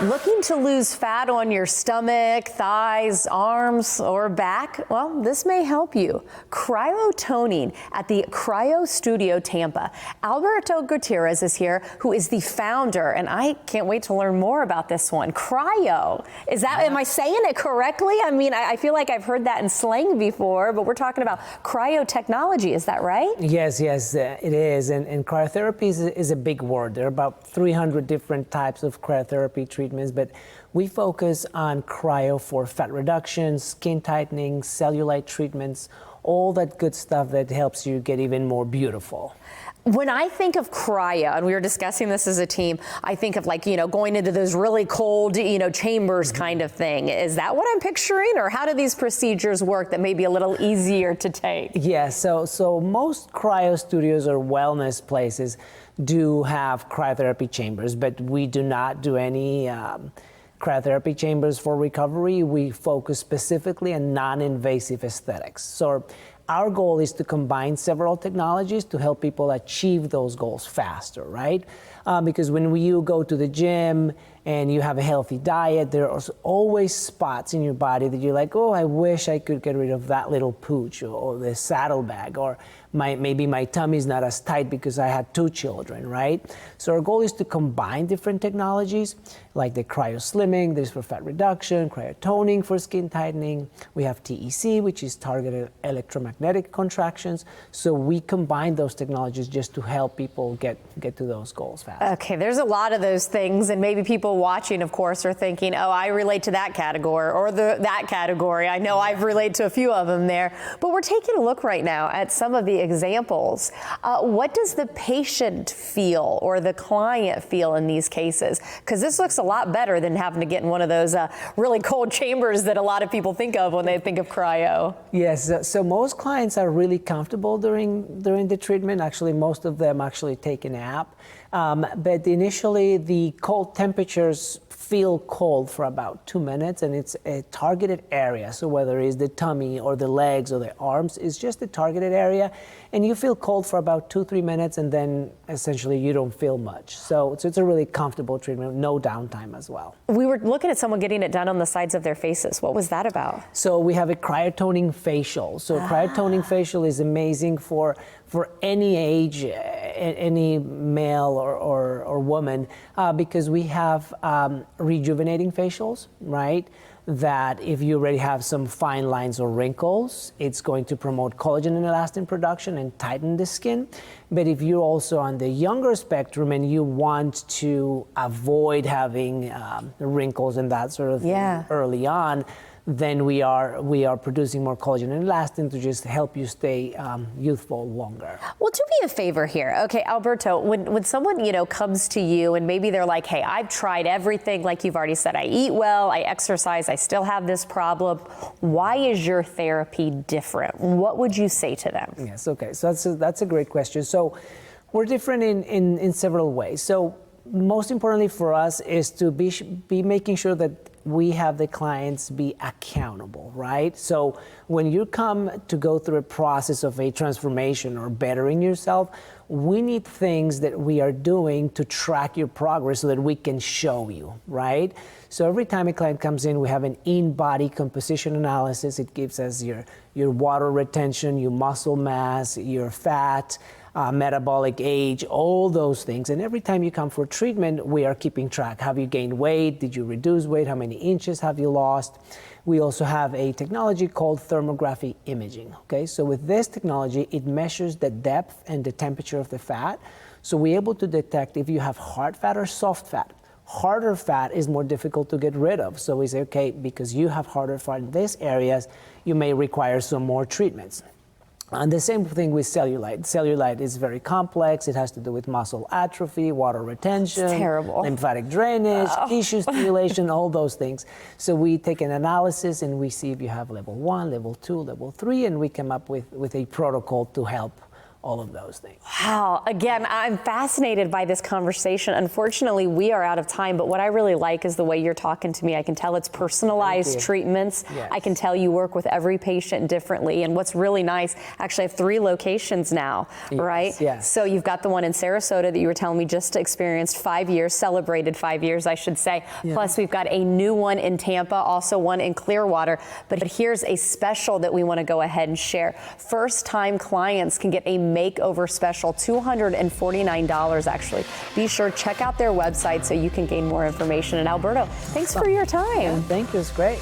Looking to lose fat on your stomach, thighs, arms, or back? Well, this may help you. Cryotoning at the Cryo Studio Tampa. Alberto Gutierrez is here, who is the founder, and I can't wait to learn more about this one. Cryo. Is that, am I saying it correctly? I mean, I feel like I've heard that in slang before, but we're talking about cryo technology, is that right? Yes, it is. And cryotherapy is a big word. There are about 300 different types of cryotherapy treatments, but we focus on cryo for fat reduction, skin tightening, cellulite treatments, all that good stuff that helps you get even more beautiful. When I think of cryo, and we were discussing this as a team, I think of like, going into those really cold, chambers kind of thing. Is that what I'm picturing, or how do these procedures work that may be a little easier to take? Yeah, so most cryo studios or wellness places do have cryotherapy chambers, but we do not do any cryotherapy chambers for recovery. We focus specifically on non-invasive aesthetics. So our goal is to combine several technologies to help people achieve those goals faster, right? Because when you go to the gym and you have a healthy diet, there are always spots in your body that you're like, oh, I wish I could get rid of that little pooch or the saddlebag, or maybe my tummy's not as tight because I had 2 children, right? So our goal is to combine different technologies like the cryo slimming, there's for fat reduction, cryotoning for skin tightening. We have TEC, which is targeted electromagnetic contractions. So we combine those technologies just to help people get to those goals fast. Okay, there's a lot of those things, and maybe people watching, of course, are thinking, oh, I relate to that category or that category. I know I've related to a few of them there. But we're taking a look right now at some of the examples. What does the patient feel or the client feel in these cases? Because this looks a lot better than having to get in one of those really cold chambers that a lot of people think of when they think of cryo. Yes, so most clients are really comfortable during the treatment. Actually, most of them actually take a nap. But initially, the cold temperatures feel cold for about 2 minutes, and it's a targeted area. So whether it's the tummy or the legs or the arms, it's just a targeted area, and you feel cold for about 2-3 minutes, and then essentially you don't feel much. So it's a really comfortable treatment, no downtime as well. We were looking at someone getting it done on the sides of their faces. What was that about? So we have a cryotoning facial. So cryotoning facial is amazing for any age, any male or woman, because we have rejuvenating facials, right? That if you already have some fine lines or wrinkles, it's going to promote collagen and elastin production and tighten the skin. But if you're also on the younger spectrum and you want to avoid having wrinkles and that sort of thing early on, then we are producing more collagen and elastin to just help you stay youthful longer. Well, do me a favor here. Okay, Alberto, when someone, comes to you and maybe they're like, hey, I've tried everything, like you've already said, I eat well, I exercise, I still have this problem. Why is your therapy different? What would you say to them? Yes, okay, so that's a great question. So we're different in several ways. So most importantly for us is to be making sure that we have the clients be accountable, right? So when you come to go through a process of a transformation or bettering yourself, we need things that we are doing to track your progress so that we can show you, right? So every time a client comes in, we have an in-body composition analysis. It gives us your water retention, your muscle mass, your fat, metabolic age, all those things. And every time you come for treatment, we are keeping track. Have you gained weight? Did you reduce weight? How many inches have you lost? We also have a technology called thermography imaging. Okay, so with this technology, it measures the depth and the temperature of the fat. So we're able to detect if you have hard fat or soft fat. Harder fat is more difficult to get rid of. So we say, okay, because you have harder fat in these areas, you may require some more treatments. And the same thing with cellulite. Cellulite is very complex. It has to do with muscle atrophy, water retention, lymphatic drainage, tissue stimulation, all those things. So we take an analysis and we see if you have level 1, level 2, level 3, and we come up with a protocol to help all of those things. Wow. Again, I'm fascinated by this conversation. Unfortunately, we are out of time, but what I really like is the way you're talking to me. I can tell it's personalized treatments. Yes. I can tell you work with every patient differently. And what's really nice, actually I have 3 locations now, right? Yes. So you've got the one in Sarasota that you were telling me just experienced 5 years, celebrated 5 years, I should say. Yeah. Plus we've got a new one in Tampa, also one in Clearwater. But here's a special that we want to go ahead and share. First-time clients can get a makeover special, $249 actually. Be sure check out their website so you can gain more information. And Alberto, thanks for your time. Yeah, thank you. It's great.